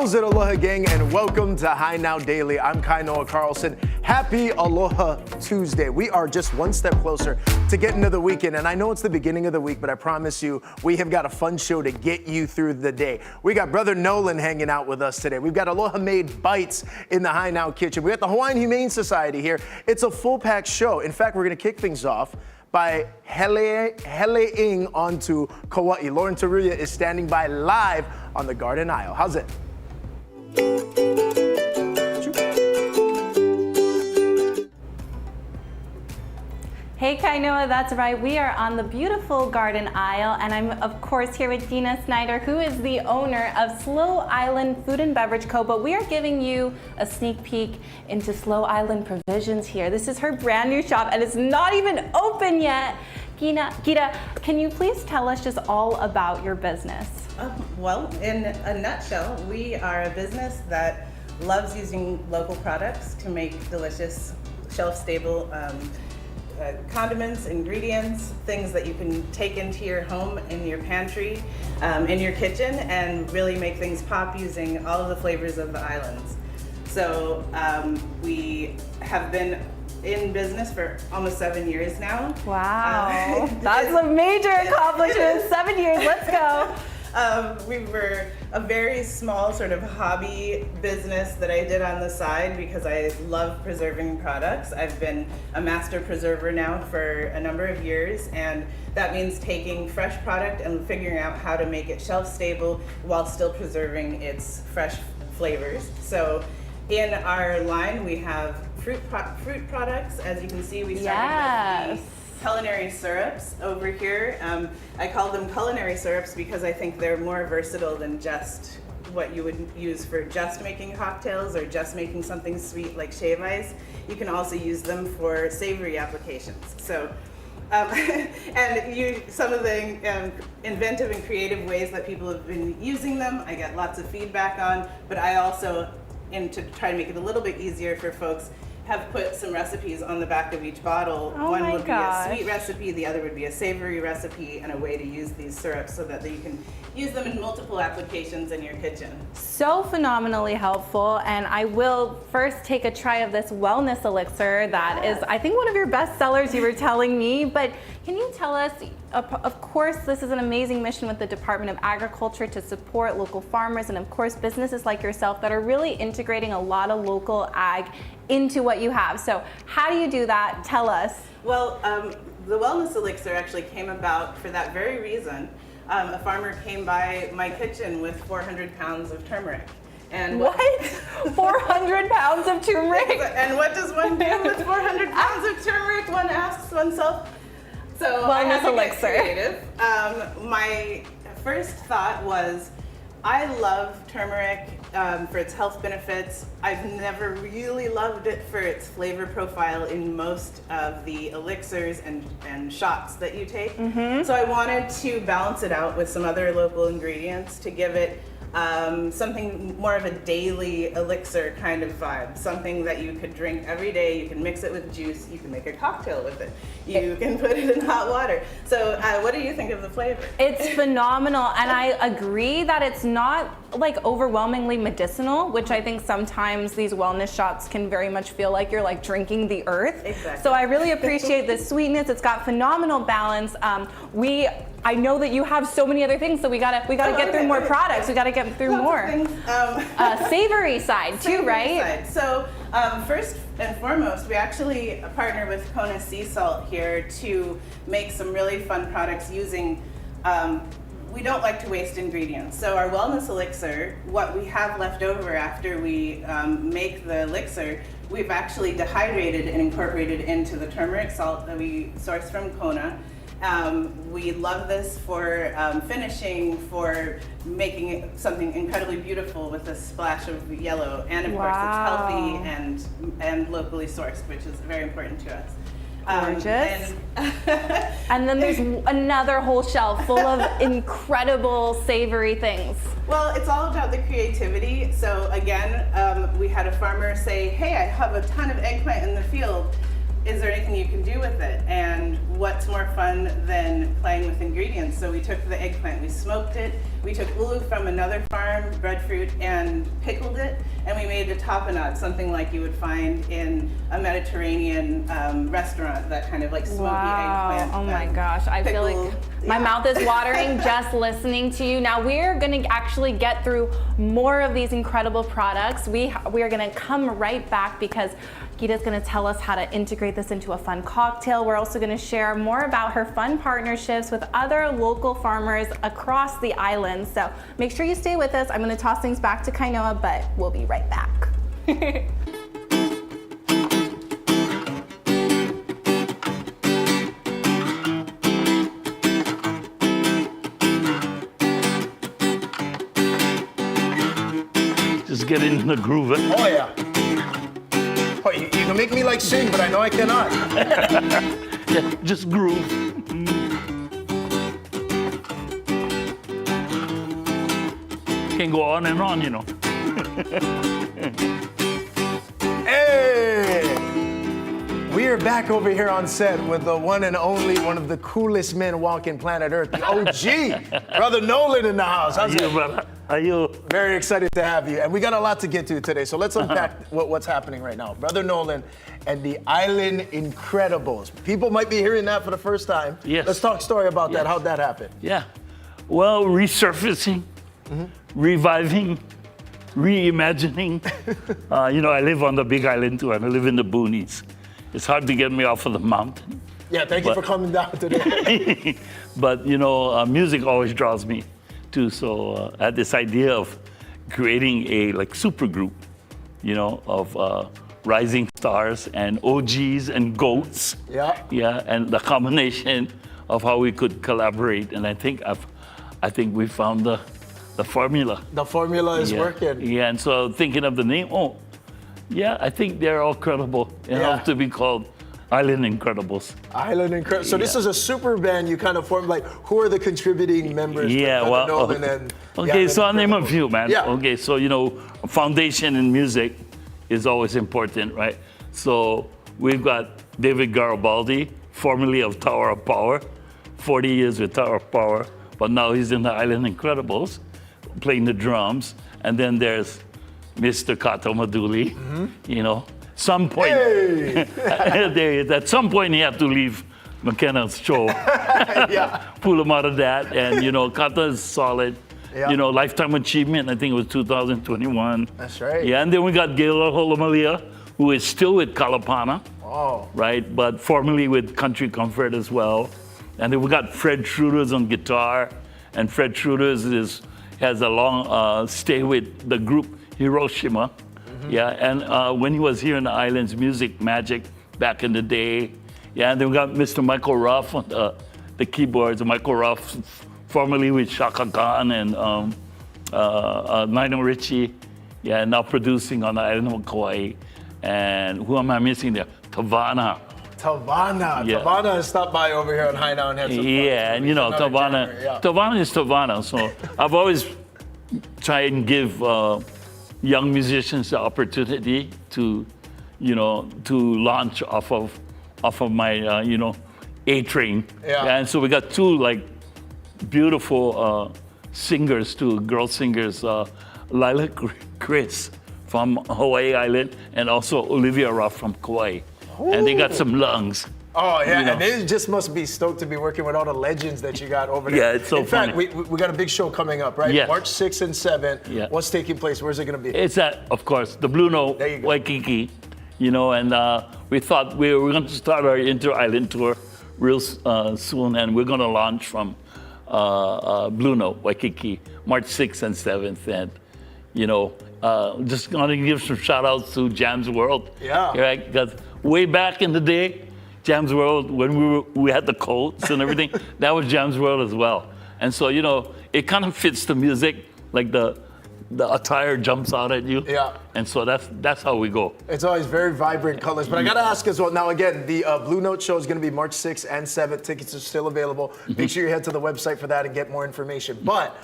How's it, Aloha gang, and welcome to High Now Daily. I'm Kai Noah Carlson. Happy Aloha Tuesday. We are just one step closer to getting to the weekend, and I know it's the beginning of the week, but I promise you, we have got a fun show to get you through the day. We got Brother Noland hanging out with us today. We've got Aloha Made Bites in the High Now kitchen. We got the Hawaiian Humane Society here. It's a full-packed show. In fact, we're going to kick things off by heleing onto Kauai. Lauren Taruya is standing by live on the garden aisle. How's it? Hey Kainoa, that's right. We are on the beautiful garden aisle, and I'm of course here with Dina Snyder, who is the owner of Slow Island Food and Beverage Co. But we are giving you a sneak peek into Slow Island Provisions here. This is her brand new shop, and it's not even open yet. Gita, can you please tell us just all about your business? Well, in a nutshell, we are a business that loves using local products to make delicious, shelf-stable condiments, ingredients, things that you can take into your home, in your pantry, in your kitchen, and really make things pop using all of the flavors of the islands. So we have been in business for almost 7 years now. Wow, that's a major accomplishment. 7 years, let's go. We were a very small sort of hobby business that I did on the side because I love preserving products. I've been a master preserver now for a number of years, and that means taking fresh product and figuring out how to make it shelf stable while still preserving its fresh flavors. So in our line we have fruit products. As you can see, we started with the Culinary syrups over here. I call them culinary syrups because I think they're more versatile than just what you would use for just making cocktails or just making something sweet like shave ice. You can also use them for savory applications. So, and some of the inventive and creative ways that people have been using them, I get lots of feedback on, but I also, to try to make it a little bit easier for folks, have put some recipes on the back of each bottle. One would be a sweet recipe, the other would be a savory recipe, and a way to use these syrups so that you can use them in multiple applications in your kitchen. So phenomenally helpful, and I will first take a try of this wellness elixir that is, I think, one of your best sellers, you were telling me. But can you tell us, of course, this is an amazing mission with the Department of Agriculture to support local farmers and of course businesses like yourself that are really integrating a lot of local ag into what you have. So how do you do that? Tell us. Well, the wellness elixir actually came about for that very reason. A farmer came by my kitchen with 400 pounds of turmeric. And what? 400 pounds of turmeric? And what does one do with 400 pounds of turmeric? One asks oneself. So wellness elixir. Creative. My first thought was, I love turmeric for its health benefits. I've never really loved it for its flavor profile in most of the elixirs and shots that you take. So I wanted to balance it out with some other local ingredients to give it something more of a daily elixir kind of vibe, something that you could drink every day. You can mix it with juice, you can make a cocktail with it, you can put it in hot water. So what do you think of the flavor? It's phenomenal, and I agree that it's not like overwhelmingly medicinal, which I think sometimes these wellness shots can very much feel like you're like drinking the earth. Exactly. So I really appreciate the sweetness. It's got phenomenal balance. I know that you have so many other things, so we gotta get through more products. We gotta get through more. Savory side too, right? So first and foremost, we actually partner with Kona Sea Salt here to make some really fun products using. We don't like to waste ingredients. So our wellness elixir, what we have left over after we make the elixir, we've actually dehydrated and incorporated into the turmeric salt that we source from Kona. We love this for finishing, for making something incredibly beautiful with a splash of yellow, and of course it's healthy and locally sourced, which is very important to us. Gorgeous. And then there's another whole shelf full of incredible savory things. Well, it's all about the creativity. So again, we had a farmer say, hey, I have a ton of eggplant in the field. is there anything you can do with it? And what's more fun than playing with ingredients? So we took the eggplant, we smoked it, we took ulu from another farm, breadfruit, and pickled it, and we made a tapenade, something like you would find in a Mediterranean restaurant, that kind of like smoky eggplant. Oh my gosh, I feel like my mouth is watering just listening to you. Now we're gonna actually get through more of these incredible products. We are gonna come right back because Gita's gonna tell us how to integrate this into a fun cocktail. We're also gonna share more about her fun partnerships with other local farmers across the island. So make sure you stay with us. I'm gonna toss things back to Kainoa, but we'll be right back. Just get in the groove. Oh yeah. Oh, you can make me like sing, but I know I cannot. Yeah, just groove. Can go on and on, you know. Hey! We are back over here on set with the one and only, one of the coolest men walking planet Earth, the OG, Brother Noland in the house. How's it? Brother? Are you? Very excited to have you. And we got a lot to get to today, so let's unpack what's happening right now. Brother Noland and the Island Incredibles. People might be hearing that for the first time. Yes. Let's talk story about that. Yes. How'd that happen? Yeah. Well, resurfacing, reviving, reimagining. I live on the Big Island too, and I live in the boonies. It's hard to get me off of the mountain. Yeah, thank you for coming down today. But, music always draws me too. So I had this idea of creating a super group, of rising stars and OGs and GOATs. Yeah. Yeah, and the combination of how we could collaborate. And I think we found the formula. The formula is working. Yeah, and so thinking of the name, I think they're all credible enough to be called Island Incredibles. Island Incredibles. So this is a super band you kind of formed. Like, who are the contributing members? Yeah, well, Noland and okay, so I'll name a few, man. Yeah. Okay, so foundation in music is always important, right? So we've got David Garibaldi, formerly of Tower of Power, 40 years with Tower of Power, but now he's in the Island Incredibles, playing the drums. And then there's Mr. Kato Maduli, some point, at some point he had to leave McKenna's show, pull him out of that, and Kato is solid. Yeah. Lifetime achievement, I think it was 2021. That's right. Yeah, and then we got Gail Holomalia, who is still with Kalapana, Oh. right, but formerly with Country Comfort as well. And then we got Fred Schroeders on guitar, and Fred Schroeders has a long stay with the group Hiroshima. Yeah, and when he was here in the islands, Music Magic back in the day. Yeah, and then we got Mr. Michael Ruff on the keyboards. Michael Ruff, formerly with Shaka Khan and Lionel Richie. Yeah, now producing on the island of Kauai. And who am I missing there? Tavana. Tavana. Yeah. Tavana has stopped by over here on High Now and had some fun. Yeah, and Tavana is Tavana. So I've always tried and give young musicians the opportunity to launch off of my A train. Yeah. And so we got two beautiful singers, two girl singers, Lila Chris from Hawaii Island, and also Olivia Ruff from Kauai. Ooh. And they got some lungs. Oh, yeah, and they just must be stoked to be working with all the legends that you got over there. Yeah, it's so funny. In fact, we got a big show coming up, right? Yes. March 6th and 7th. Yeah. What's taking place? Where's it going to be? It's at, of course, the Blue Note, There you go. Waikiki, and we thought we were going to start our inter-island tour real soon, and we're going to launch from Blue Note, Waikiki, March 6th and 7th, and just going to give some shout-outs to Jam's World. Yeah. Right? Because way back in the day, Jam's World, when we had the coats and everything, that was Jam's World as well. And so, it kind of fits the music, like the attire jumps out at you. Yeah. And so that's how we go. It's always very vibrant colors. But I got to ask as well, now again, the Blue Note show is going to be March 6th and 7th. Tickets are still available. Make sure you head to the website for that and get more information. But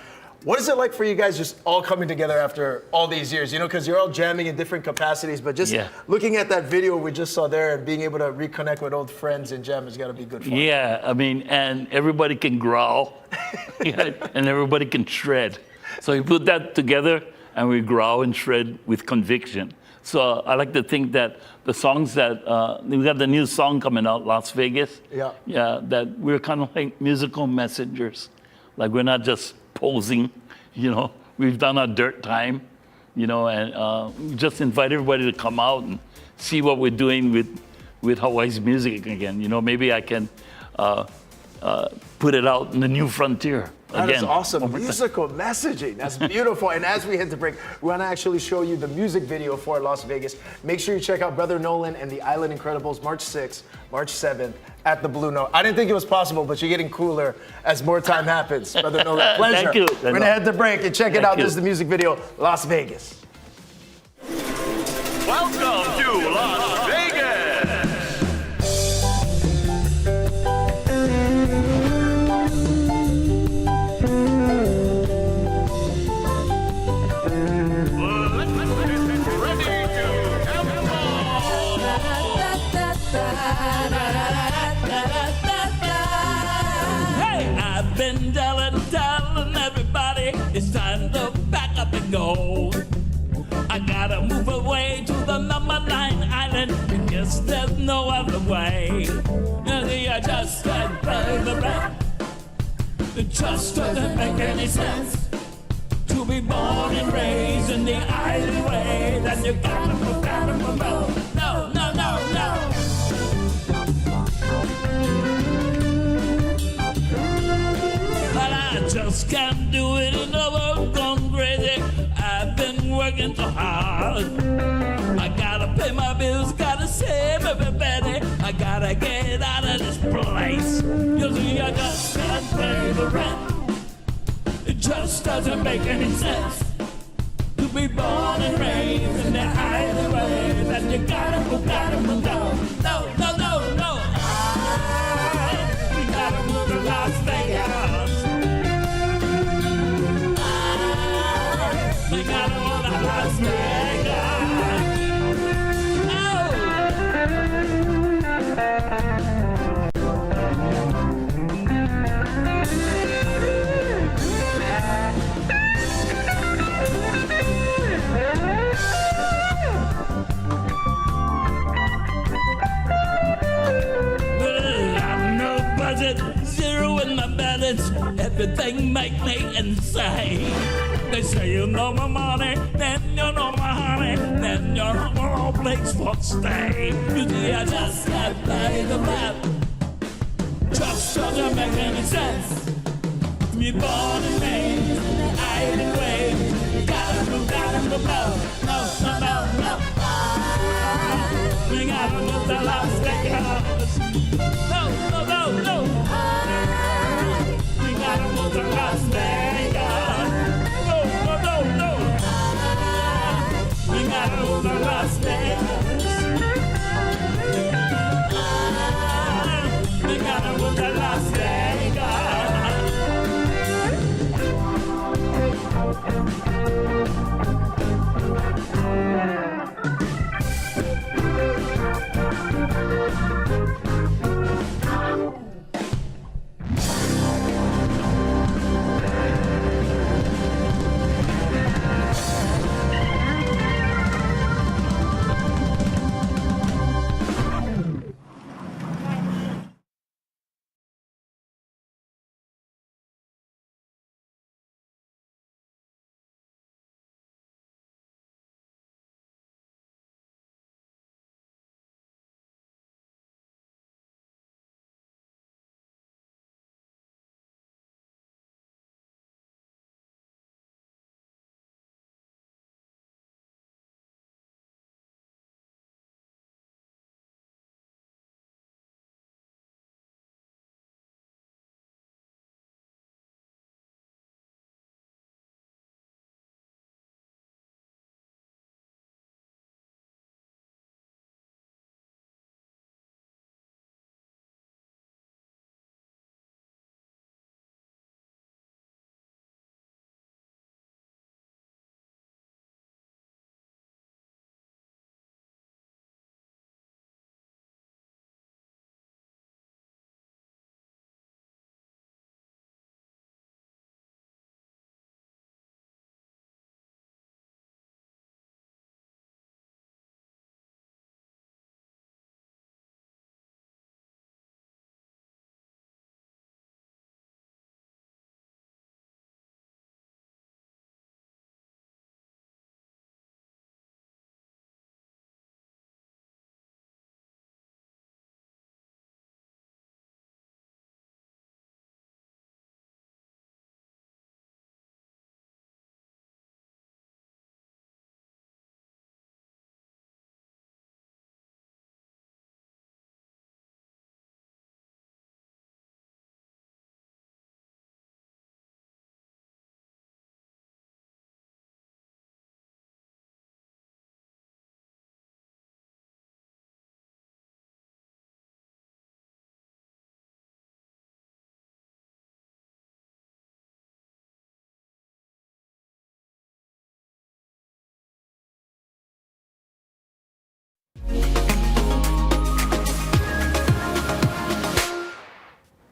What is it like for you guys just all coming together after all these years? You know, because you're all jamming in different capacities, but just looking at that video we just saw there and being able to reconnect with old friends and jam has got to be good fun. Yeah, I mean, and everybody can growl, and everybody can shred. So you put that together, and we growl and shred with conviction. So I like to think that the songs that, we got the new song coming out, Las Vegas. Yeah, that we're kind of like musical messengers. Like we're not just posing, you know. We've done our dirt time, you know, and we just invite everybody to come out and see what we're doing with Hawaii's music again. You know, maybe I can put it out in the new frontier. That is awesome. Musical messaging. That's beautiful. And as we hit the break, we want to actually show you the music video for Las Vegas. Make sure you check out Brother Noland and the Island Incredibles March 6th, March 7th at the Blue Note. I didn't think it was possible, but you're getting cooler as more time happens. Brother Noland, pleasure. Thank you. We're going to head to break and check it out. This is the music video, Las Vegas. Welcome to Las Vegas. Hey, I've been telling everybody it's time to pack up and go. I gotta move away to the number 9 island because there's no other way. I just can't play the rap. It just doesn't make any sense to be born and raised in the island way. Then you gotta move, no, no, no, no. But I just can't do it, and I've gone crazy. I've been working so hard. I gotta pay my bills, gotta save every penny. I gotta get out of this place. You see, I just can't pay the rent. It just doesn't make any sense to be born and raised in the island way. That you gotta move, no, no, no, no, no. We gotta move to Las Vegas. We gotta move to Las Vegas. Zero in my balance, everything make me insane. They say you know my money, then you know my honey, then you're no place for stay. You see, I just can't play the map. Just doesn't make any sense. Me born and raised in the island way. Gotta move, no, no, no, no. We gotta move to Las Vegas. No, no, no, no. We gotta move to Las Vegas. No, no, no, no. We gotta move to Las Vegas. We gotta move to Las Vegas.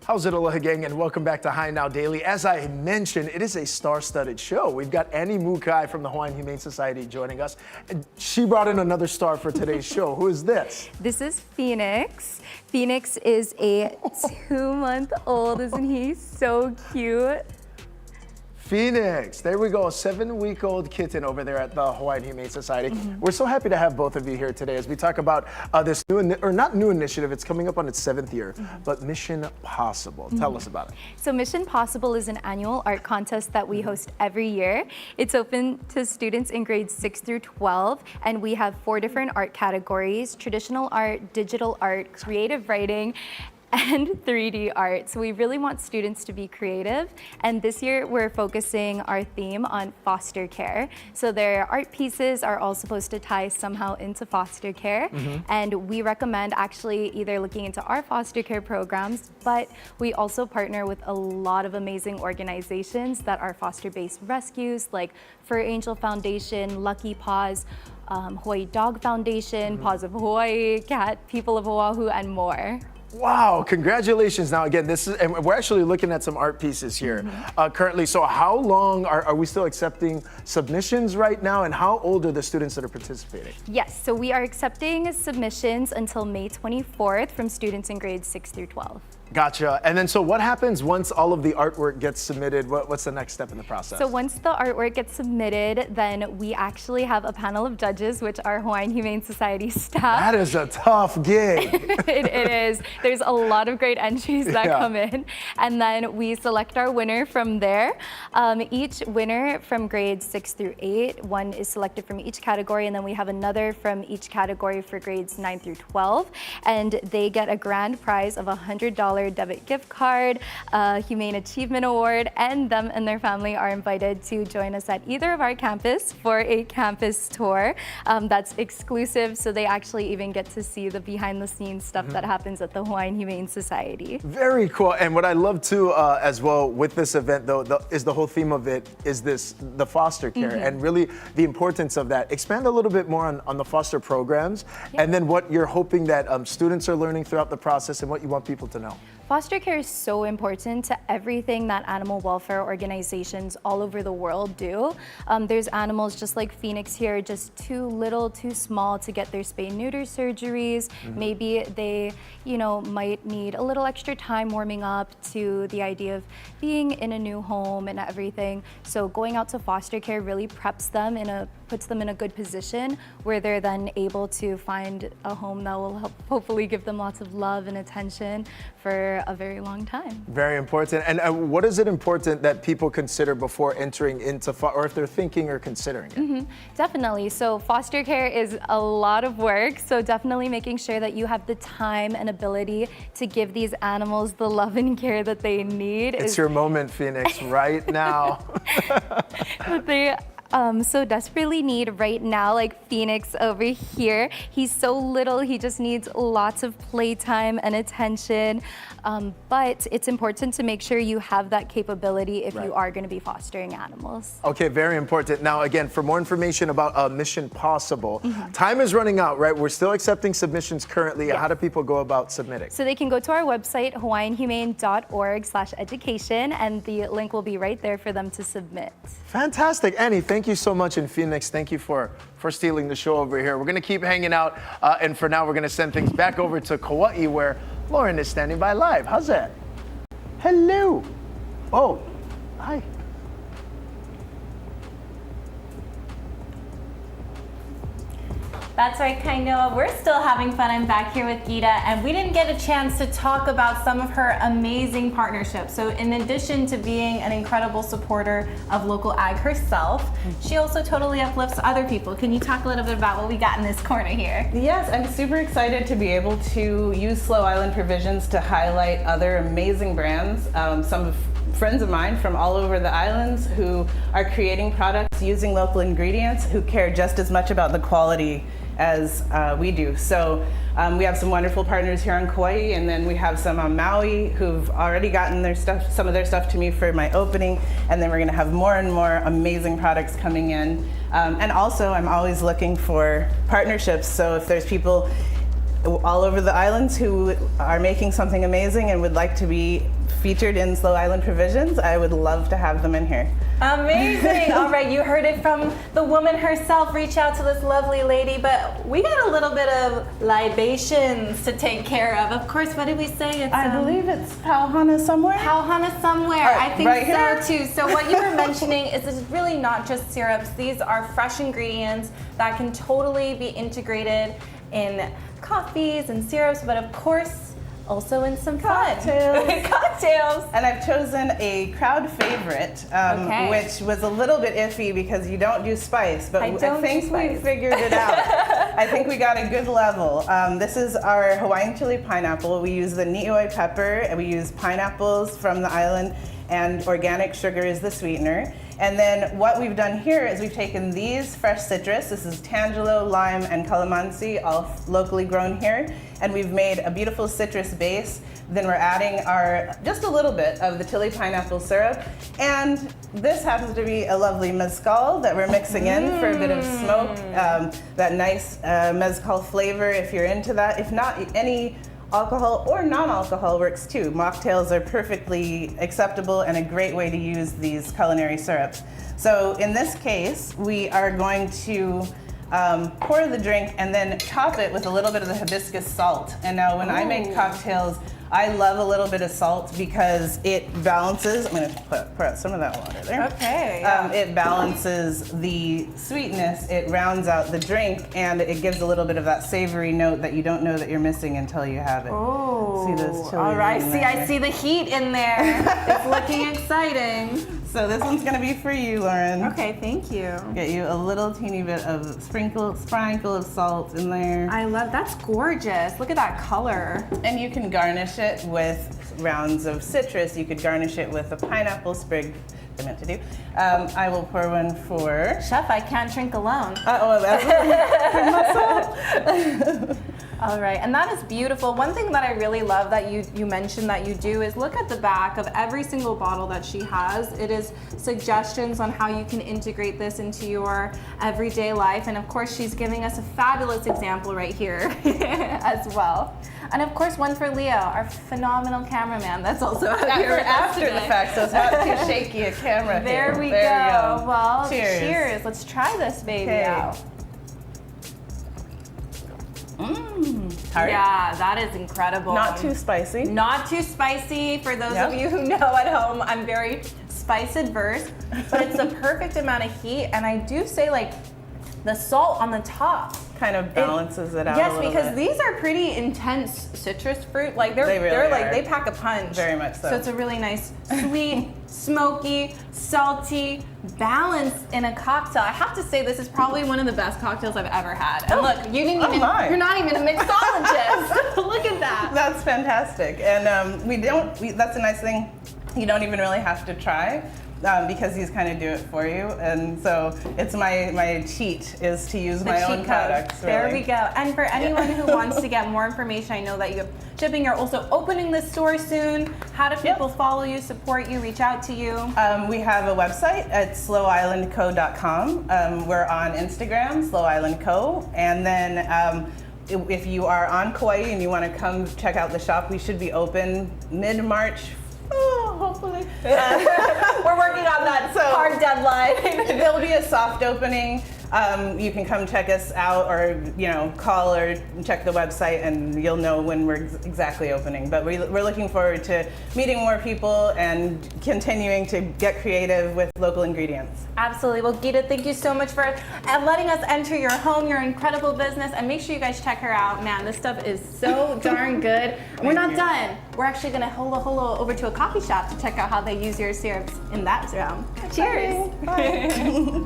How's it, Aloha gang, and welcome back to High Now Daily. As I mentioned, it is a star-studded show. We've got Annie Mukai from the Hawaiian Humane Society joining us. And she brought in another star for today's show. Who is this? This is Phoenix. Phoenix is a 2-month-old. Isn't he so cute? Phoenix, there we go, a 7-week-old kitten over there at the Hawaiian Humane Society. We're so happy to have both of you here today as we talk about this new, or not new initiative, it's coming up on its 7th year, but Mission Pawssible. Tell us about it. So Mission Pawssible is an annual art contest that we host every year. It's open to students in grades 6 through 12, and we have 4 different art categories: traditional art, digital art, creative writing, and 3D art. So we really want students to be creative. And this year we're focusing our theme on foster care. So their art pieces are all supposed to tie somehow into foster care. And we recommend actually either looking into our foster care programs, but we also partner with a lot of amazing organizations that are foster-based rescues, like Fur Angel Foundation, Lucky Paws, Hawaii Dog Foundation, Paws of Hawaii, Cat People of Oahu, and more. Wow, congratulations. Now again, this is, and we're actually looking at some art pieces here currently. So how long are we still accepting submissions right now, and how old are the students that are participating? Yes, so we are accepting submissions until May 24th from students in grades 6 through 12. Gotcha. And then so what happens once all of the artwork gets submitted? What's the next step in the process? So once the artwork gets submitted, then we actually have a panel of judges, which are Hawaiian Humane Society staff. That is a tough gig. It is. There's a lot of great entries that come in. And then we select our winner from there. Each winner from grades 6 through 8, one is selected from each category, and then we have another from each category for grades 9 through 12. And they get a grand prize of $100 debit gift card, a Humane Achievement Award, and them and their family are invited to join us at either of our campus for a campus tour. That's exclusive, so they actually even get to see the behind-the-scenes stuff that happens at the Hawaiian Humane Society. Very cool. And what I love too, as well with this event though, is the whole theme of it is the foster care and really the importance of that. Expand a little bit more on the foster programs and then what you're hoping that students are learning throughout the process and what you want people to know. Foster care is so important to everything that animal welfare organizations all over the world do. There's animals just like Phoenix here, just too little, too small to get their spay-neuter surgeries. Maybe they, might need a little extra time warming up to the idea of being in a new home and everything. So going out to foster care really puts them in a good position where they're then able to find a home that will hopefully give them lots of love and attention for a very long time. Very important. And what is it important that people consider before entering into, or if they're thinking or considering it? Definitely. So foster care is a lot of work. So definitely making sure that you have the time and ability to give these animals the love and care that they need. It's your moment, Phoenix, right now. But they so desperately need right now, like Phoenix over here. He's so little, he just needs lots of playtime and attention. But it's important to make sure you have that capability if you are going to be fostering animals. Okay, very important. Now, again, for more information about Mission Pawssible, time is running out, right? We're still accepting submissions currently. How do people go about submitting? So they can go to our website, hawaiianhumane.org/education, and the link will be right there for them to submit. Fantastic. Annie, thank you so much. And Phoenix, thank you for stealing the show over here. We're going to keep hanging out. And for now, we're going to send things back over to Kauai, where Lauren is standing by live. How's that? Hello. Oh, hi. That's right, Kainoa. We're still having fun. I'm back here with Gita, and we didn't get a chance to talk about some of her amazing partnerships. So in addition to being an incredible supporter of local ag herself, she also totally uplifts other people. Can you talk a little bit about what we got in this corner here? Yes, I'm super excited to be able to use Slow Island Provisions to highlight other amazing brands. Some of friends of mine from all over the islands who are creating products using local ingredients, who care just as much about the quality as we do. So we have some wonderful partners here on Kauai, and then we have some on Maui who've already gotten their stuff, some of their stuff to me for my opening, and then we're gonna have more and more amazing products coming in. And also I'm always looking for partnerships, so if there's people all over the islands who are making something amazing and would like to be featured in Slow Island Provisions, I would love to have them in here. Amazing. All right, you heard it from the woman herself. Reach out to this lovely lady, but we got a little bit of libations to take care of. Of course, what did we say? It's, I believe it's Pauhana somewhere. Pauhana somewhere. I think right so here. too. So what you were mentioning is it's really not just syrups. These are fresh ingredients that can totally be integrated in coffees and syrups, but of course, also in some Cocktails. fun. Cocktails. And I've chosen a crowd favorite, Okay. which was a little bit iffy because you don't do spice, but I don't think do we spice. figured it out. I think we got a good level. This is our Hawaiian chili pineapple. We use the nioi pepper, and we use pineapples from the island, and organic sugar is the sweetener. And then what we've done here is we've taken these fresh citrus, this is tangelo, lime, and calamansi, all locally grown here, and we've made a beautiful citrus base. Then we're adding just a little bit of the chili pineapple syrup, and this happens to be a lovely mezcal that we're mixing in for a bit of smoke, that nice mezcal flavor if you're into that. If not, any alcohol or non-alcohol works too. Mocktails are perfectly acceptable and a great way to use these culinary syrups. So in this case, we are going to pour the drink and then top it with a little bit of the hibiscus salt. And now when I make cocktails, I love a little bit of salt because it balances. I'm going to pour out some of that water there. Okay. It balances the sweetness, it rounds out the drink, and it gives a little bit of that savory note that you don't know that you're missing until you have it. Oh. See those chilies All right. in See, I there? see the heat in there. It's looking exciting. So this one's going to be for you, Lauren. Okay, thank you. Get you a little teeny bit of sprinkle of salt in there. I love, that's gorgeous. Look at that color. And you can garnish it with rounds of citrus. You could garnish it with a pineapple sprig. I meant to do. I will pour one for. Chef, I can't drink alone. Oh, that's All right, and that is beautiful. One thing that I really love that you mentioned that you do is look at the back of every single bottle that she has. It is suggestions on how you can integrate this into your everyday life. And of course, she's giving us a fabulous example right here as well. And of course, one for Leo, our phenomenal cameraman that's also out here with us after the today. fact, so it's not too shaky a camera. There here. we There go. you go. Well, Cheers. cheers. Let's try this baby Okay. out. Tart. Yeah, that is incredible. Not too spicy. Not too spicy. For those Yep. of you who know at home, I'm very spice adverse, but it's the perfect amount of heat. And I do say, like, the salt on the top Kind of balances it out. Yes, a little because bit. these are pretty intense citrus fruit. Like They really like are. they pack a punch. Very much so. So it's a really nice, sweet, smoky, salty balance in a cocktail. I have to say this is probably one of the best cocktails I've ever had. And look, you didn't even. my. You're not even a mixologist. Look at that. That's fantastic, and that's a nice thing. You don't even really have to try. Because these kind of do it for you, and so it's my cheat is to use my own cheat code. products. There really. we go. And for anyone who wants to get more information, I know that you have shipping. You're also opening this store soon. How do people follow you, support you, reach out to you? We have a website at slowislandco.com. We're on Instagram, Slow Island Co. And then if you are on Kauai and you want to come check out the shop, we should be open mid-March. Oh, hopefully. We're working on that hard deadline. There'll be a soft opening. You can come check us out, or call or check the website, and you'll know when we're exactly opening. But we're looking forward to meeting more people and continuing to get creative with local ingredients. Absolutely. Well, Gita, thank you so much for letting us enter your home, your incredible business, and make sure you guys check her out. Man, this stuff is so darn good. We're not done. We're actually going to holo over to a coffee shop to check out how they use your syrups in that realm. Cheers. Bye.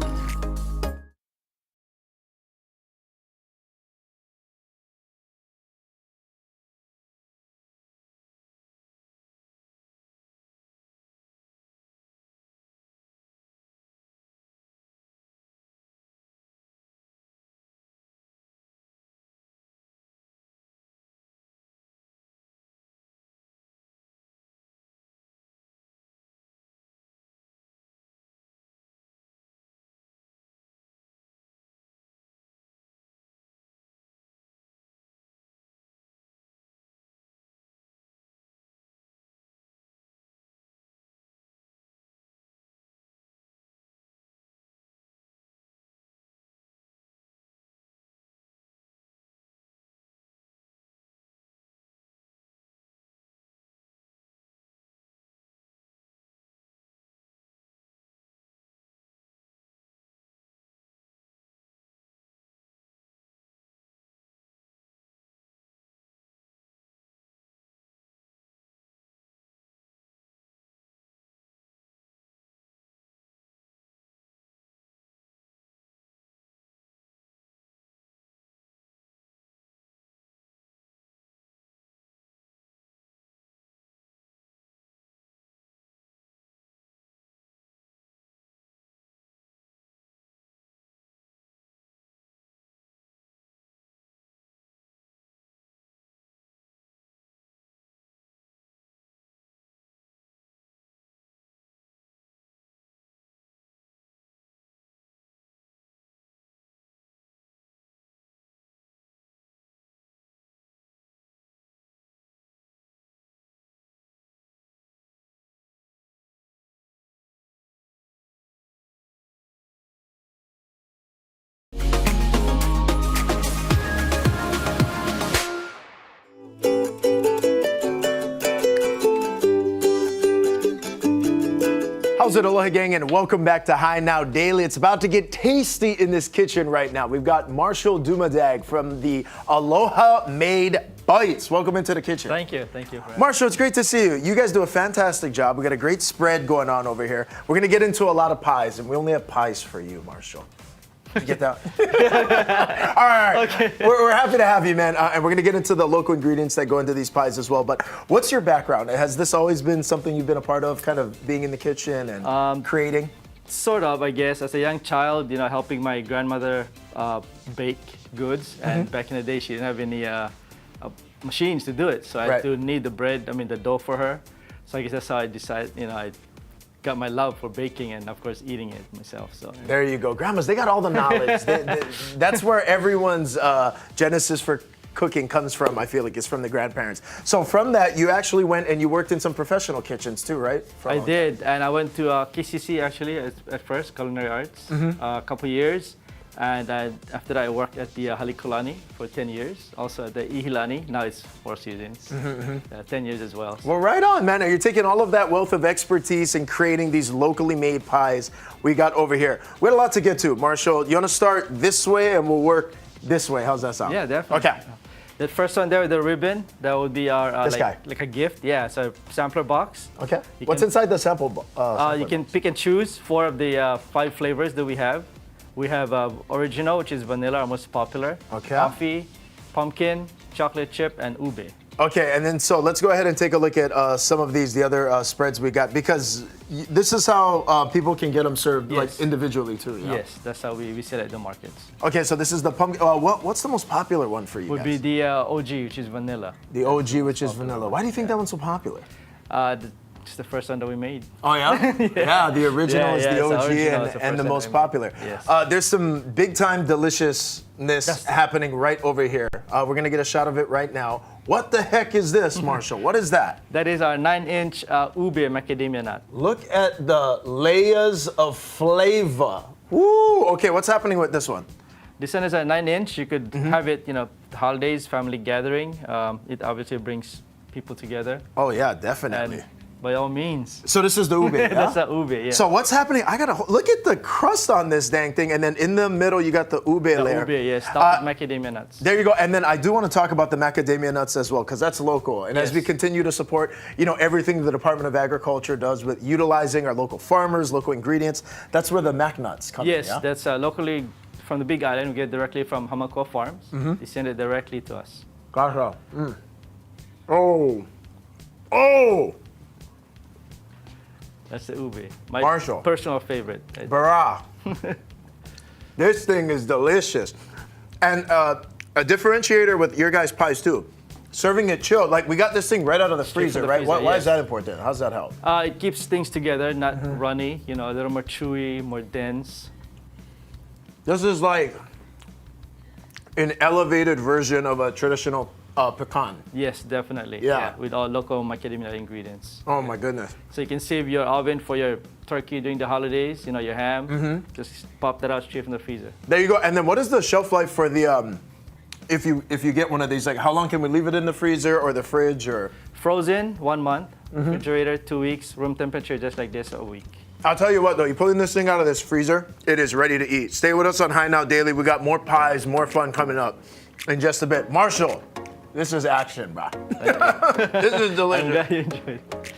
How's it, Aloha gang, and welcome back to High Now Daily. It's about to get tasty in this kitchen right now. We've got Marshall Dumadag from the Aloha Made Bites. Welcome into the kitchen. Thank you. Marshall, it's great to see you. You guys do a fantastic job. We got a great spread going on over here. We're gonna get into a lot of pies, and we only have pies for you, Marshall. You get that? All right. Okay. We're happy to have you, man. And we're going to get into the local ingredients that go into these pies as well. But what's your background? Has this always been something you've been a part of, kind of being in the kitchen and creating? Sort of, I guess. As a young child, helping my grandmother bake goods. And back in the day, she didn't have any machines to do it. So I had to knead the dough for her. So I guess that's how I decided, I got my love for baking and, of course, eating it myself. So there you go. Grandmas, they got all the knowledge. That's where everyone's genesis for cooking comes from, I feel like, is from the grandparents. So from that, you actually went and you worked in some professional kitchens too, right? I did, and I went to KCC actually at first, Culinary Arts, a couple years. And after that, I worked at the Halikulani for 10 years. Also at the Ihilani, now it's 4 seasons, 10 years as well. Well, right on, man. You're taking all of that wealth of expertise and creating these locally made pies we got over here. We had a lot to get to. Marshall, you want to start this way and we'll work this way. How's that sound? Yeah, definitely. Okay. The first one there with the ribbon, that would be our this guy. Like a gift. Yeah, so sampler box. Okay. What's inside the sample box? You can pick and choose 4 of the 5 flavors that we have. We have original, which is vanilla, our most popular. Okay. Coffee, pumpkin, chocolate chip, and ube. Okay, and then so let's go ahead and take a look at some of the other spreads we got, because this is how people can get them served like individually too. Yeah? Yes, that's how we sell at the markets. Okay, so this is the pumpkin. What's the most popular one for you Would guys? be the OG, which is vanilla. The OG, which is vanilla. Why do you think that one's so popular? It's the first one that we made. Oh yeah? Yeah, the original is the OG and the most popular. Yes. There's some big time deliciousness happening right over here. We're gonna get a shot of it right now. What the heck is this, Marshall? What is that? That is our 9-inch ube macadamia nut. Look at the layers of flavor. Woo! Okay, what's happening with this one? This one is a 9-inch. You could have it, holidays, family gathering. It obviously brings people together. Oh yeah, definitely. And by all means. So this is the ube, yeah? That's the ube, yeah. So what's happening? I gotta look at the crust on this dang thing, and then in the middle you got the ube layer. Ube, yes, stuffed with macadamia nuts. There you go. And then I do want to talk about the macadamia nuts as well, because that's local. And as we continue to support, everything the Department of Agriculture does with utilizing our local farmers, local ingredients, that's where the mac nuts come in. Yes, Yeah? that's locally from the Big Island. We get directly from Hamakua Farms. They send it directly to us. Gotcha. Oh! That's the ube. My Marshall. personal favorite. Barah. This thing is delicious. And a differentiator with your guys' pies too. Serving it chilled. Like, we got this thing right out of the freezer, right? Why is that important? How's that help? It keeps things together, not runny, a little more chewy, more dense. This is like an elevated version of a traditional pecan. Yes, definitely. Yeah. With all local macadamia ingredients. Oh my goodness. So you can save your oven for your turkey during the holidays, your ham. Just pop that out straight from the freezer. There you go. And then what is the shelf life for the, if you get one of these, like how long can we leave it in the freezer or the fridge or? Frozen, 1 month. Refrigerator, 2 weeks. Room temperature, just like this, a week. I'll tell you what though, you're pulling this thing out of this freezer, it is ready to eat. Stay with us on High Now Daily. We got more pies, more fun coming up in just a bit. Marshall, this is action, bro. This is delicious. I'm glad you enjoyed it.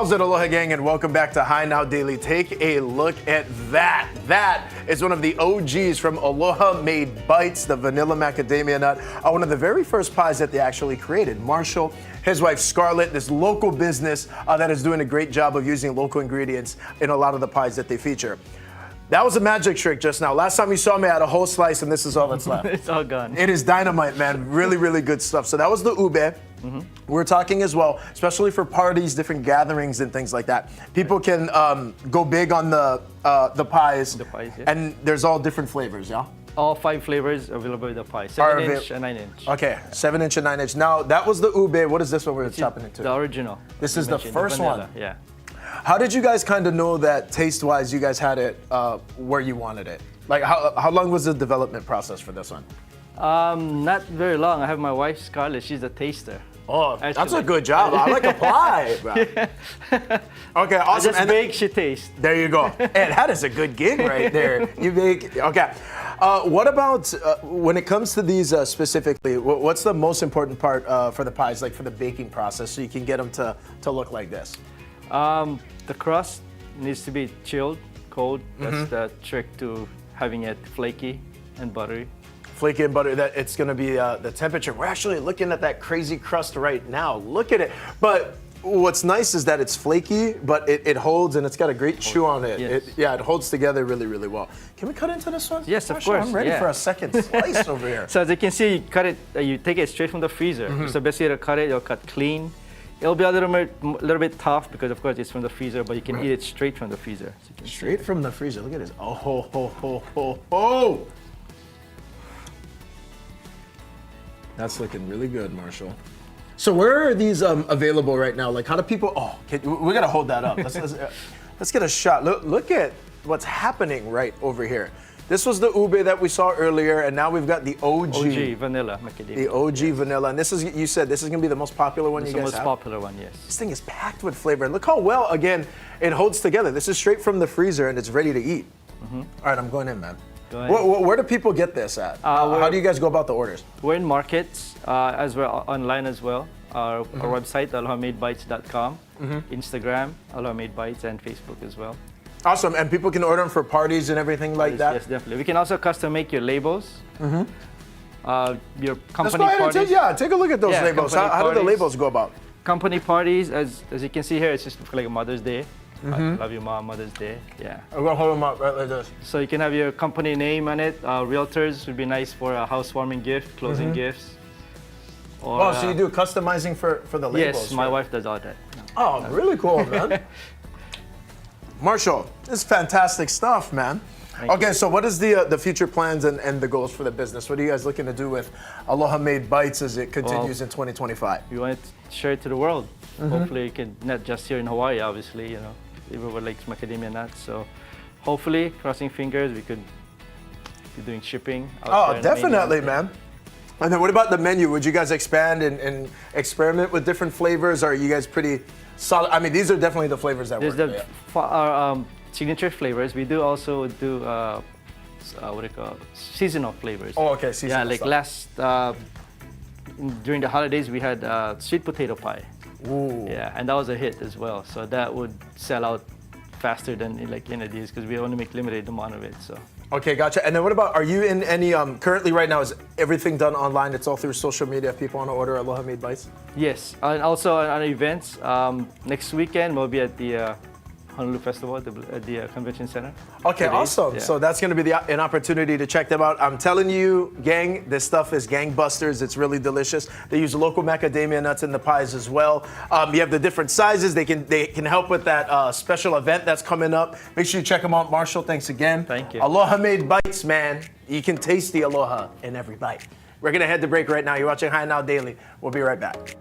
How's it, Aloha gang, and welcome back to High Now Daily. Take a look at that. That is one of the OGs from Aloha Made Bites, the vanilla macadamia nut, one of the very first pies that they actually created. Marshall, his wife Scarlett, this local business that is doing a great job of using local ingredients in a lot of the pies that they feature. That was a magic trick just now. Last time you saw me, I had a whole slice, and this is all that's left. It's all gone. It is dynamite, man. Really, really good stuff. So that was the ube. We're talking as well, especially for parties, different gatherings, and things like that. People can go big on the pies. The pies, yeah. And there's all different flavors, yeah? All 5 flavors available with the pie. Are 7-inch and 9-inch. Okay, 7-inch and 9-inch. Now, that was the ube. What is this one we're chopping into? The original. This you is the mentioned, first vanilla, one. Yeah. How did you guys kind of know that taste-wise you guys had it where you wanted it? Like, how long was the development process for this one? Not very long. I have my wife, Scarlett. She's a taster. Oh, that's a Actually. good job. I like a pie. Bro. Okay, awesome. Just make, she taste. There you go. And that is a good gig right there. You make, okay. What about when it comes to these specifically, what's the most important part for the pies, like for the baking process, so you can get them to look like this? The crust needs to be chilled, cold. That's the trick to having it flaky and buttery. Flaky and butter, that it's gonna be the temperature. We're actually looking at that crazy crust right now. Look at it. But what's nice is that it's flaky, but it holds and it's got a great chew on it. Yes. It holds together really, really well. Can we cut into this one? Yes, of Marshall, course, I'm ready yeah. for a second slice over here. So as you can see, you cut it. You take it straight from the freezer. It's the best way to cut it. You'll cut clean. It'll be a little bit tough because of course it's from the freezer, but you can eat it straight from the freezer. So you can Straight from the freezer. Look at this. Oh, ho, ho, ho, ho, ho. That's looking really good, Marshall. So where are these available right now? Like, how do people? Oh, we gotta hold that up. Let's get a shot. Look at what's happening right over here. This was the ube that we saw earlier, and now we've got the OG. OG vanilla macadamia. The OG vanilla, and this is, you said this is gonna be the most popular one It's you the guys most have? popular one, yes. This thing is packed with flavor. Look how well, again, it holds together. This is straight from the freezer, and it's ready to eat. All right, I'm going in, man. Go ahead. Where do people get this at? How do you guys go about the orders? We're in markets as well, online as well. Our website, alohaMadeBites.com, Instagram, Aloha Made Bites, and Facebook as well. Awesome, and people can order them for parties and everything like that? Yes, definitely. We can also custom make your labels. Your Let's company go ahead and parties. take a look at those Yeah, labels. company How do the parties. labels go about? Company parties, as you can see here, it's just like a Mother's Day. I love you, Mom, Mother's Day. Yeah. I'm gonna hold them up right like this. So you can have your company name on it. Realtors would be nice for a housewarming gift, closing gifts. Or, Oh, so you do customizing for the labels? Yes, my right? wife does all that. Oh, really cool, man. Marshall, this is fantastic stuff, man. Thank Okay, so what is the future plans and the goals for the business? What are you guys looking to do with Aloha Made Bites as it continues in 2025? We want to share it to the world. Hopefully, you can not just here in Hawaii, obviously, everywhere likes macadamia nuts. So, hopefully, crossing fingers, we could be doing shipping. out there in the Definitely, mainland. man. And then what about the menu? Would you guys expand and experiment with different flavors? Or are you guys pretty solid? I mean, these are definitely the flavors that There's work. our signature flavors. We do also do what do you call it? Seasonal flavors. Oh, okay, seasonal Yeah, like stuff. during the holidays we had sweet potato pie. Ooh. Yeah, and that was a hit as well. So that would sell out faster than these because we only make limited amount of it. So. Okay, gotcha. And then what about, are you in any, currently right now, is everything done online? It's all through social media if people want to order Aloha Made Bites? Yes, and also on events. Next weekend we'll be at the Honolulu Festival at the Convention Center. Okay, 2 days, awesome. yeah. So that's going to be an opportunity to check them out. I'm telling you, gang, this stuff is gangbusters. It's really delicious. They use local macadamia nuts in the pies as well. You have the different sizes. They can help with that special event that's coming up. Make sure you check them out. Marshall, thanks again. Thank you. Aloha Made Bites, man. You can taste the aloha in every bite. We're going to head to break right now. You're watching High Now Daily. We'll be right back.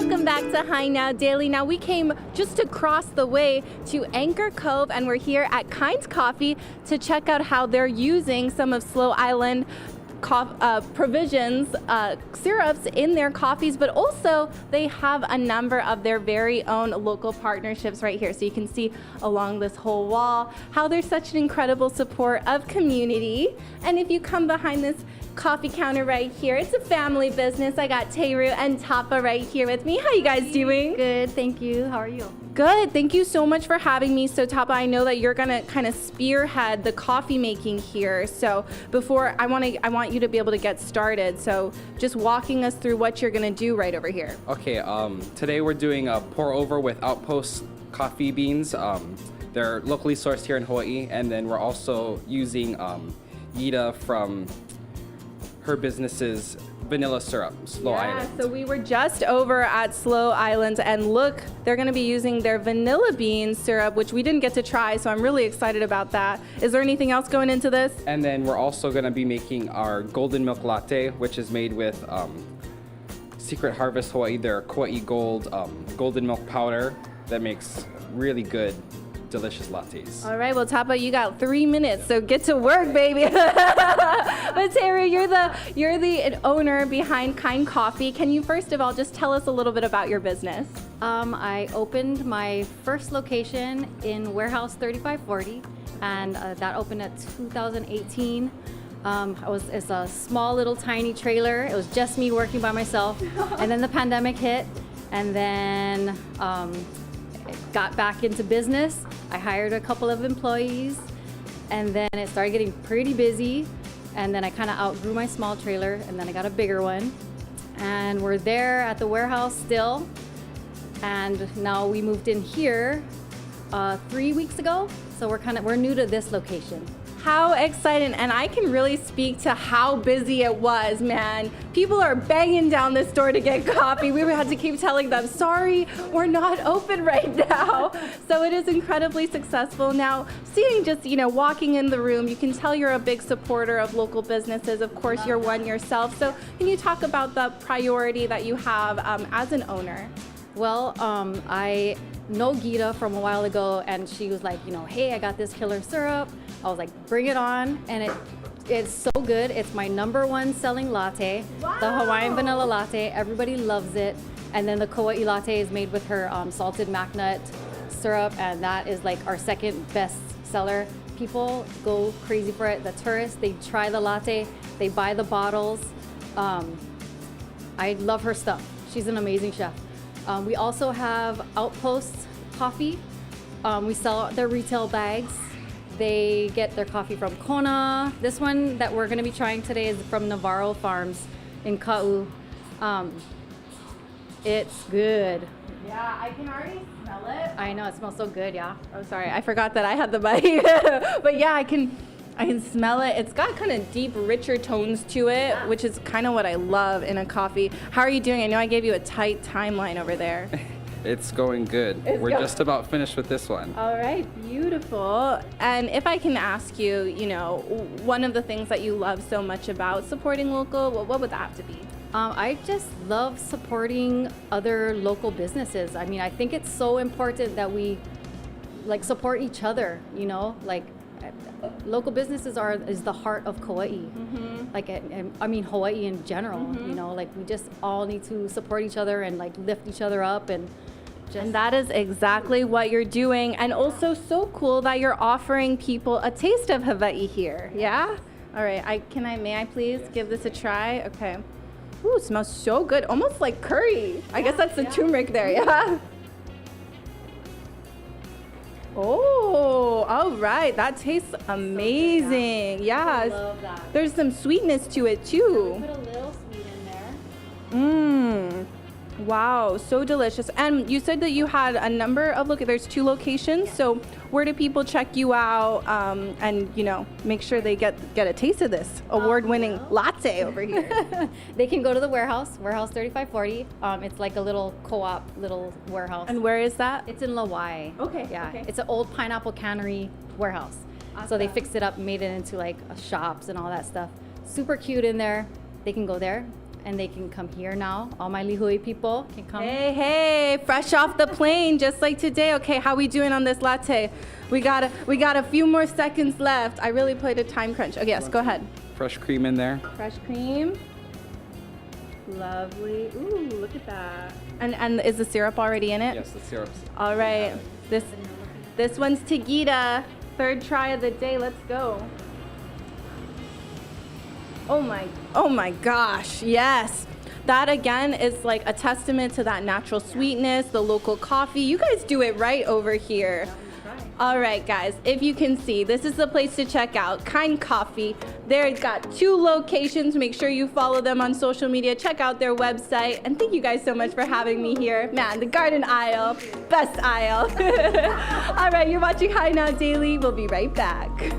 Welcome back to Hi Now Daily. Now we came just across the way to Anchor Cove and we're here at Kind's Coffee to check out how they're using some of Slow Island provisions, syrups in their coffees, but also they have a number of their very own local partnerships right here. So you can see along this whole wall how there's such an incredible support of community. And if you come behind this coffee counter right here, it's a family business. I got Teru and Tapa right here with me. How you guys doing? Good, thank you. How are you? Good. Thank you so much for having me. So Tapa, I know that you're gonna kind of spearhead the coffee making here. So before I want you to be able to get started. So just walking us through what you're gonna do right over here. Okay. Today we're doing a pour over with Outpost coffee beans. They're locally sourced here in Hawaii, and then we're also using Yida from her business's vanilla syrup, Slow Island. So we were just over at Slow Island, and look, they're going to be using their vanilla bean syrup, which we didn't get to try, so I'm really excited about that. Is there anything else going into this? And then we're also going to be making our golden milk latte, which is made with Secret Harvest Hawaii, their Kauai Gold golden milk powder that makes really good, delicious lattes. All right, well, Tapa, you got 3 minutes, so get to work, baby. But Terry, you're the owner behind Kind Coffee. Can you first of all just tell us a little bit about your business? I opened my first location in Warehouse 3540, and that opened at 2018. It's a small little tiny trailer. It was just me working by myself, and then the pandemic hit, and then got back into business. I hired a couple of employees, and then it started getting pretty busy, and then I kind of outgrew my small trailer, and then I got a bigger one, and we're there at the warehouse still, and now we moved in here 3 weeks ago, so we're new to this location. How exciting, and I can really speak to how busy it was, man. People are banging down this door to get coffee. We had to keep telling them, sorry, we're not open right now. So it is incredibly successful. Now, seeing just, walking in the room, you can tell you're a big supporter of local businesses. Of course, you're one yourself. So can you talk about the priority that you have as an owner? Well, I know Gita from a while ago, and she was like, hey, I got this killer syrup. I was like, bring it on, and it's so good. It's my #1 selling latte, the Hawaiian vanilla latte. Everybody loves it. And then the Kauai latte is made with her salted mac nut syrup, and that is like our second best seller. People go crazy for it. The tourists, they try the latte, they buy the bottles. I love her stuff. She's an amazing chef. We also have Outpost coffee. We sell their retail bags. They get their coffee from Kona. This one that we're gonna be trying today is from Navarro Farms in Ka'u. It's good. Yeah, I can already smell it. I know, it smells so good, yeah. Oh, sorry, I forgot that I had the mic. But yeah, I can smell it. It's got kind of deep, richer tones to it, which is kind of what I love in a coffee. How are you doing? I know I gave you a tight timeline over there. It's going good. We're just about finished with this one. All right, beautiful. And if I can ask you, one of the things that you love so much about supporting local, what would that have to be? I just love supporting other local businesses. I mean, I think it's so important that we support each other, local businesses is the heart of Kauai. Mm-hmm. Hawaii in general, Mm-hmm. we just all need to support each other and lift each other up, and that is exactly what you're doing. And also so cool that you're offering people a taste of Hawaii here. Yeah? All right, may I please give this a try? Okay. Ooh, it smells so good. Almost like curry. I guess that's the turmeric there, yeah? Oh, all right. That tastes amazing. So yeah. I love that. There's some sweetness to it too. Put a little sweet in there. Wow, so delicious. And you said that you had a number of there's 2 locations. Yeah. So where do people check you out and make sure they get a taste of this award-winning latte over here? They can go to the warehouse 3540. It's like a little co-op little warehouse. And where is that? It's in Lauai. Okay. Yeah. Okay. It's an old pineapple cannery warehouse. Awesome. So they fixed it up, made it into shops and all that stuff. Super cute in there. They can go there. and they can come here now. All my Lihui people can come. Hey, fresh off the plane, just like today. Okay, how we doing on this latte? We got a few more seconds left. I really played a time crunch. Okay, yes, go ahead. Fresh cream in there. Fresh cream. Lovely. Ooh, look at that. And is the syrup already in it? Yes, the syrup's. All right. This one's to Gita. Third try of the day. Let's go. Oh my gosh. Yes. That again is like a testament to that natural sweetness, the local coffee. You guys do it right over here. All right, guys, if you can see, this is the place to check out, Kind Coffee. They've got 2 locations. Make sure you follow them on social media. Check out their website. And thank you guys so much for having me here. Man, the garden aisle, best aisle. All right, you're watching High Now Daily. We'll be right back.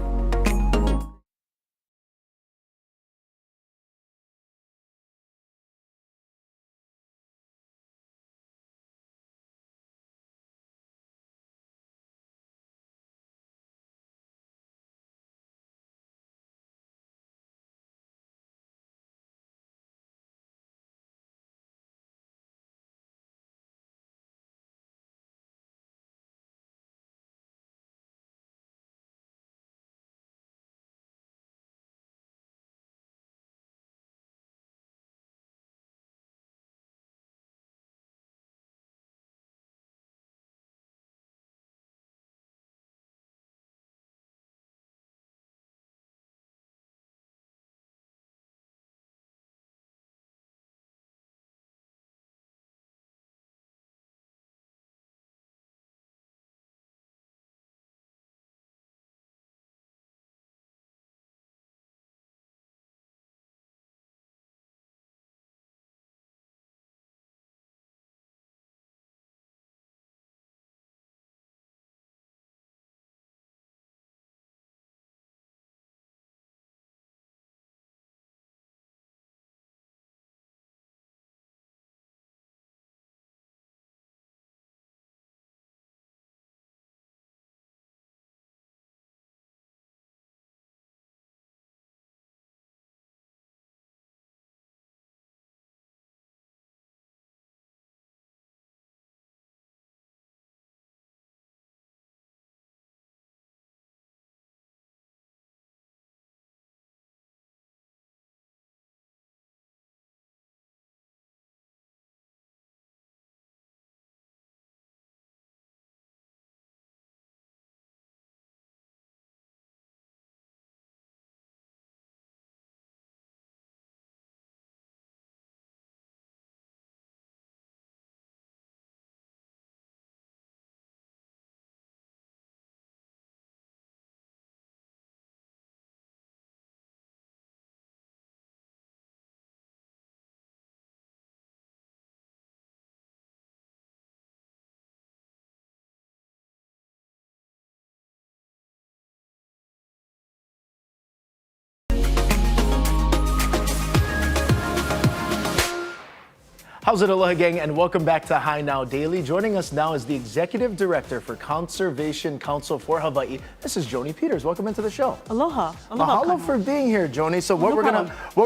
How's it, Aloha gang, and welcome back to High Now Daily. Joining us now is the Executive Director for Conservation Council for Hawaii. This is Joni Peters. Welcome into the show. Aloha. Aloha. Mahalo for being here, Joni. So what we're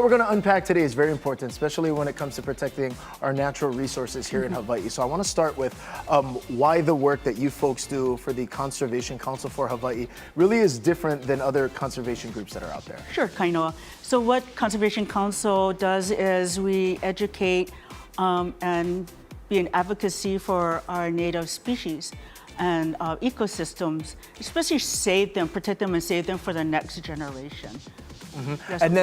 gonna unpack today is very important, especially when it comes to protecting our natural resources here in Hawaii. So I want to start with why the work that you folks do for the Conservation Council for Hawaii really is different than other conservation groups that are out there. Sure, Kainoa. So what Conservation Council does is we educate and be an advocacy for our native species and ecosystems, especially save them, protect them and save them for the next generation. And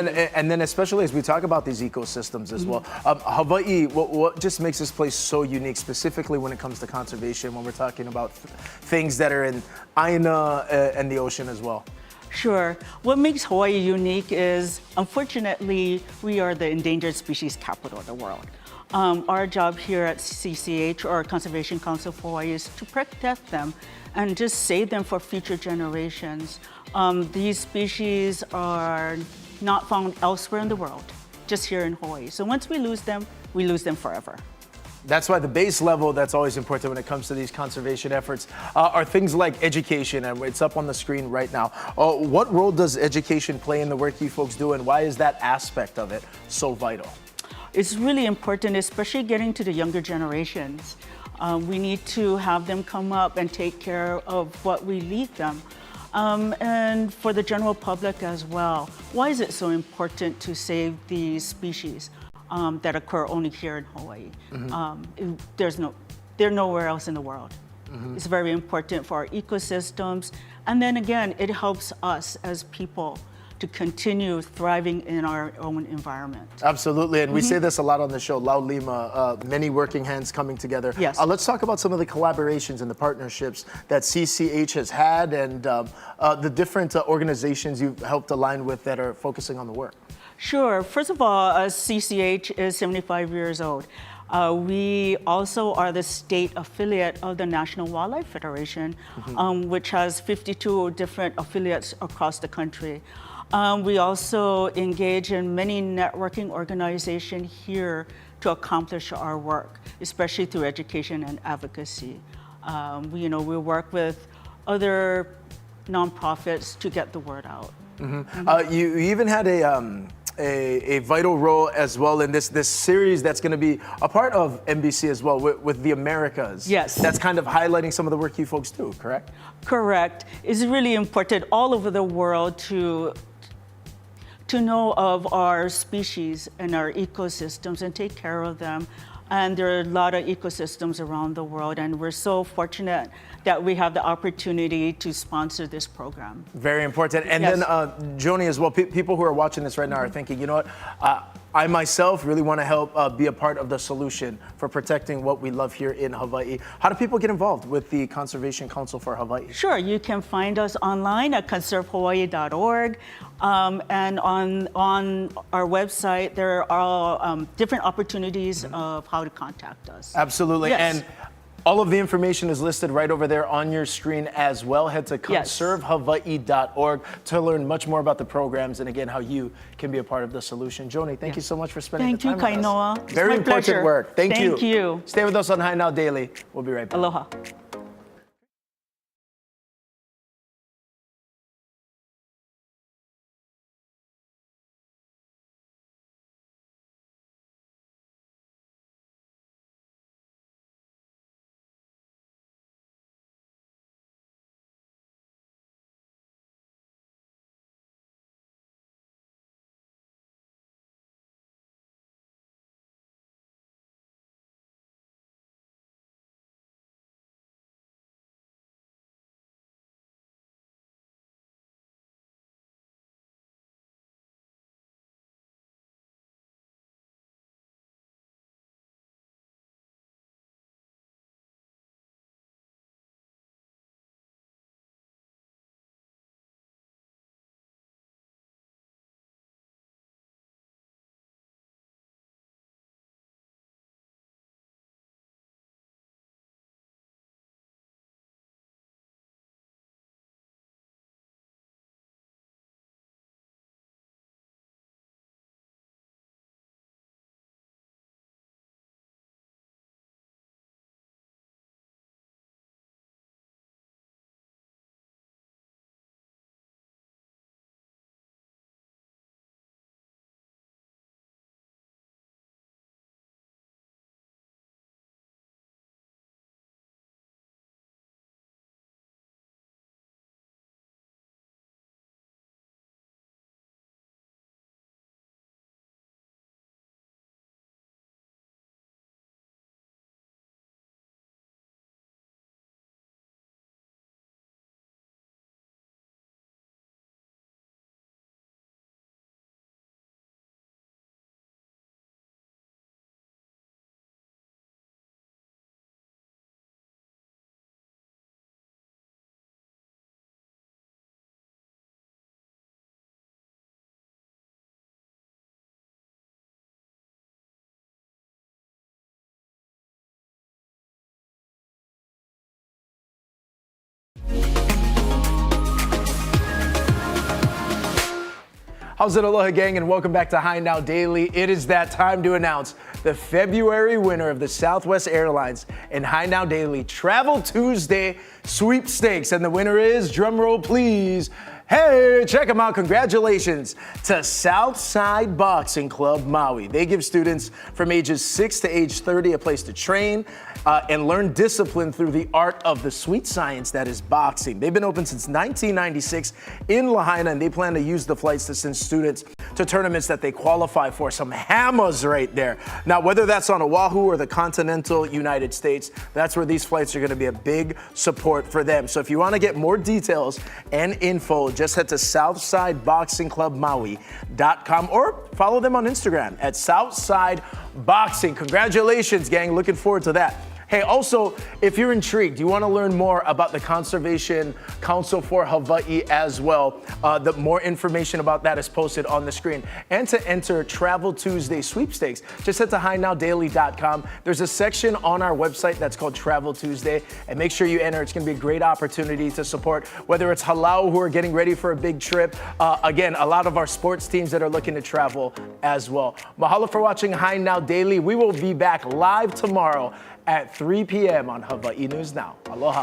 then especially as we talk about these ecosystems as well, Hawaii, what just makes this place so unique, specifically when it comes to conservation, when we're talking about things that are in Aina and the ocean as well? Sure. What makes Hawaii unique is, unfortunately, we are the endangered species capital of the world. Our job here at CCH, or Conservation Council for Hawaii, is to protect them and just save them for future generations. These species are not found elsewhere in the world, just here in Hawaii. So once we lose them forever. That's why the base level that's always important when it comes to these conservation efforts are things like education, and it's up on the screen right now. What role does education play in the work you folks do, and why is that aspect of it so vital? It's really important, especially getting to the younger generations. We need to have them come up and take care of what we leave them. And for the general public as well. Why is it so important to save these species that occur only here in Hawaii? They're nowhere else in the world. It's very important for our ecosystems. And then again, it helps us as people to continue thriving in our own environment. Absolutely, and we say this a lot on the show, Lau Lima, many working hands coming together. Yes. Let's talk about some of the collaborations and the partnerships that CCH has had and the different organizations you've helped align with that are focusing on the work. Sure. First of all, CCH is 75 years old. We also are the state affiliate of the National Wildlife Federation, which has 52 different affiliates across the country. We also engage in many networking organizations here to accomplish our work, especially through education and advocacy. We work with other nonprofits to get the word out. You even had a vital role as well in this series that's going to be a part of NBC as well with the Americas. Yes. That's kind of highlighting some of the work you folks do, correct? Correct. It's really important all over the world to know of our species and our ecosystems and take care of them. And there are a lot of ecosystems around the world, and we're so fortunate that we have the opportunity to sponsor this program. Very important. And Yes. then, Joni, as well, people who are watching this right now are thinking, you know what, I myself really want to help be a part of the solution for protecting what we love here in Hawaii. How do people get involved with the Conservation Council for Hawaii? Sure, you can find us online at conservehawaii.org. And on our website, there are different opportunities of how to contact us. Absolutely. Yes. And all of the information is listed right over there on your screen as well. Head to conservehawaii.org to learn much more about the programs and again, how you can be a part of the solution. Joni, thank you so much for spending the time with us. Thank you, Kainoa. It's Very my important pleasure. work. Thank you. Thank you. Stay with us on High Now Daily. We'll be right back. Aloha. How's it, Aloha gang, and welcome back to High Now Daily. It is that time to announce the February winner of the Southwest Airlines and High Now Daily Travel Tuesday Sweepstakes. And the winner is, drumroll please, Hey, check them out. Congratulations to Southside Boxing Club Maui. They give students from ages 6 to age 30 a place to train and learn discipline through the art of the sweet science that is boxing. They've been open since 1996 in Lahaina, and they plan to use the flights to send students to tournaments that they qualify for. Some hammers right there. Now, whether that's on Oahu or the continental United States, that's where these flights are going to be a big support for them. So if you want to get more details and info, just head to SouthsideBoxingClubMaui.com or follow them on Instagram at Southside Boxing. Congratulations, gang. Looking forward to that. Hey, also, if you're intrigued, you want to learn more about the Conservation Council for Hawaii as well, the more information about that is posted on the screen. And to enter Travel Tuesday Sweepstakes, just head to HighNowDaily.com. There's a section on our website that's called Travel Tuesday, and make sure you enter. It's going to be a great opportunity to support, whether it's Halau, who are getting ready for a big trip. Again, a lot of our sports teams that are looking to travel as well. Mahalo for watching High Now Daily. We will be back live tomorrow at 3 p.m. on Hawaii News Now. Aloha.